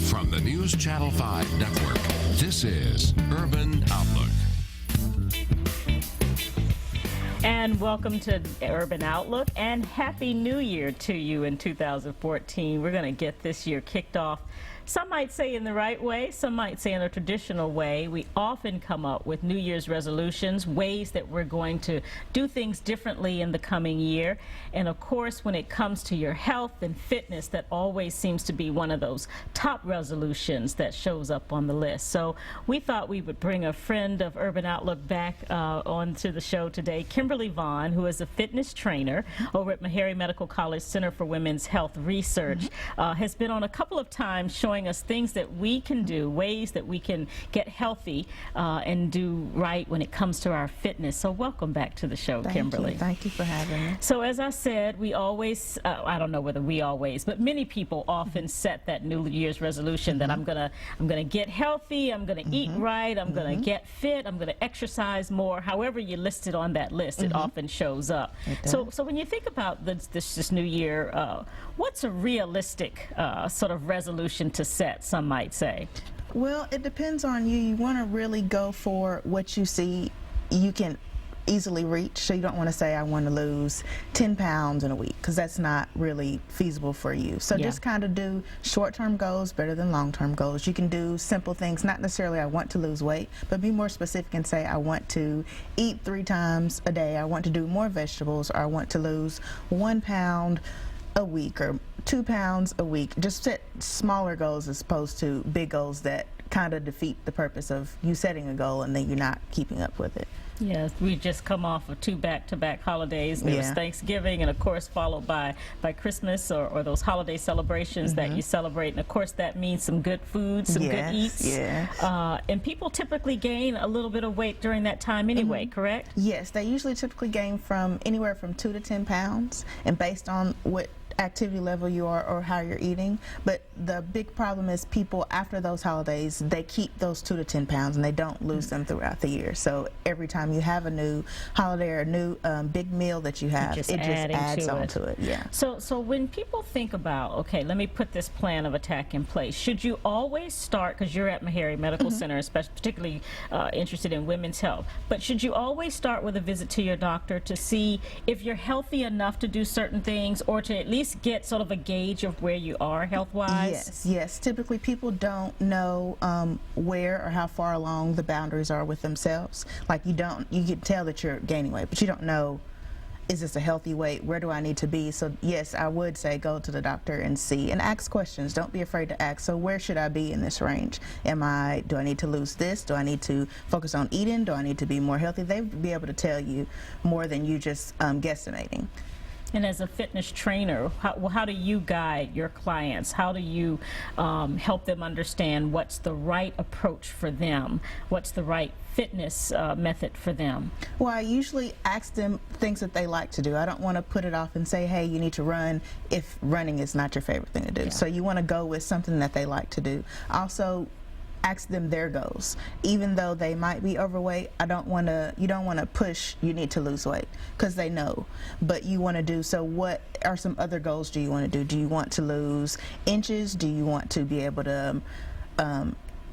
From the News Channel 5 network, this is Urban Outlook. And welcome to Urban Outlook, and Happy New Year to you in 2014. We're going to get this year kicked off. Some might say in the right way, some might say in a traditional way. We often come up with New Year's resolutions, ways that we're going to do things differently in the coming year. And of course, when it comes to your health and fitness, that always seems to be one of those top resolutions that shows up on the list. So we thought we would bring a friend of Urban Outlook back onto the show today, Kimberly Vaughn, who is a fitness trainer over at Meharry Medical College Center for Women's Health Research, has been on a couple of times showing us things that we can do, ways that we can get healthy and do right when it comes to our fitness. So welcome back to the show, Kimberly. Thank you for having me. So as I said, we always, I don't know whether we always, but many people often set that New Year's resolution that I'm gonna get healthy, I'm gonna eat right, I'm gonna get fit, I'm gonna exercise more. However you list it on that list, it often shows up. So when you think about this new year, what's a realistic sort of resolution to set, some might say? Well, it depends on you. You want to really go for what you see you can easily reach. So you don't want to say, I want to lose 10 pounds in a week, because that's not really feasible for you. So just kind of do short-term goals better than long-term goals. You can do simple things, not necessarily I want to lose weight, but be more specific and say, I want to eat 3 times a day, I want to do more vegetables, or I want to lose 1 pound a week or 2 pounds a week. Just set smaller goals as opposed to big goals that kind of defeat the purpose of you setting a goal and then you're not keeping up with it. Yes, we just come off of 2 back-to-back holidays. There was Thanksgiving, and of course followed by Christmas or those holiday celebrations that you celebrate. And of course that means some good food, some good eats. And people typically gain a little bit of weight during that time anyway, correct? Yes, they usually typically gain from anywhere from 2 to 10 pounds, and based on what activity level you are or how you're eating. But the big problem is people after those holidays, they keep those 2 to 10 pounds and they don't lose them throughout the year. So every time you have a new holiday or a new big meal that you have, it just adds on to it. So when people think about, okay, let me put this plan of attack in place, should you always start, because you're at Meharry Medical Center, especially particularly interested in women's health, but should you always start with a visit to your doctor to see if you're healthy enough to do certain things, or to at least get sort of a gauge of where you are health-wise? Yes. Typically people don't know where or how far along the boundaries are with themselves. Like you can tell that you're gaining weight, but you don't know, is this a healthy weight? Where do I need to be? So yes, I would say go to the doctor and see, and ask questions. Don't be afraid to ask. So where should I be in this range? Do I need to lose this? Do I need to focus on eating? Do I need to be more healthy? They'd be able to tell you more than you just guesstimating. And as a fitness trainer, how do you guide your clients? How do you help them understand what's the right approach for them? What's the right fitness method for them? Well, I usually ask them things that they like to do. I don't want to put it off and say, hey, you need to run if running is not your favorite thing to do. So you want to go with something that they like to do. Also, ask them their goals. Even though they might be overweight, you don't want to push, you need to lose weight, because they know. But you want to do, so what are some other goals do you want to do? Do you want to lose inches? Do you want to be able to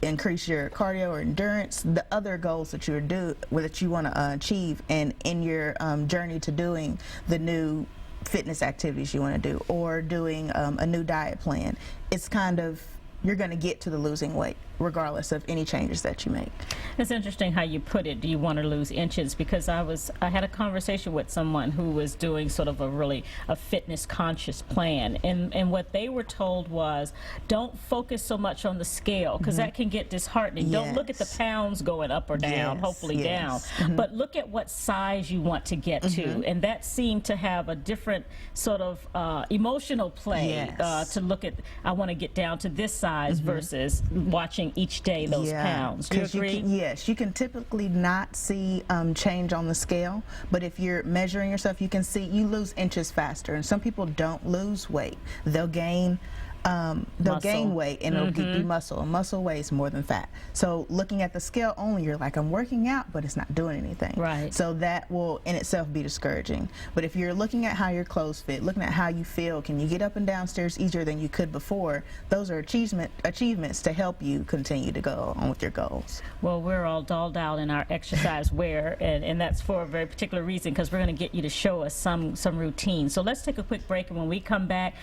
increase your cardio or endurance? The other goals that you want to achieve, and in your journey to doing the new fitness activities you want to do, or doing a new diet plan. It's kind of, you're going to get to the losing weight regardless of any changes that you make. It's interesting how you put it, do you want to lose inches? Because I had a conversation with someone who was doing sort of a fitness conscious plan, and what they were told was, don't focus so much on the scale, because that can get disheartening. Don't look at the pounds going up or down, hopefully down, but look at what size you want to get to, and that seemed to have a different sort of emotional play to look at, I want to get down to this size versus watching each day those pounds. Do you agree? Yes, you can typically not see change on the scale, but if you're measuring yourself, you can see you lose inches faster. And some people don't lose weight. They'll gain they'll gain Muscle. weight and it'll be muscle. And muscle weighs more than fat. So looking at the scale only, you're like, I'm working out, but it's not doing anything. Right. So that will in itself be discouraging. But if you're looking at how your clothes fit, looking at how you feel, can you get up and down stairs easier than you could before? Those are achievements to help you continue to go on with your goals. Well, we're all dolled out in our exercise wear, and that's for a very particular reason, because we're going to get you to show us some routine. So let's take a quick break, and when we come back,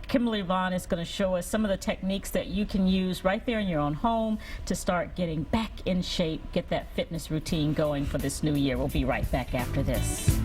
Kimberly Vaughn is going to show us some of the techniques that you can use right there in your own home to start getting back in shape, get that fitness routine going for this new year. We'll be right back after this.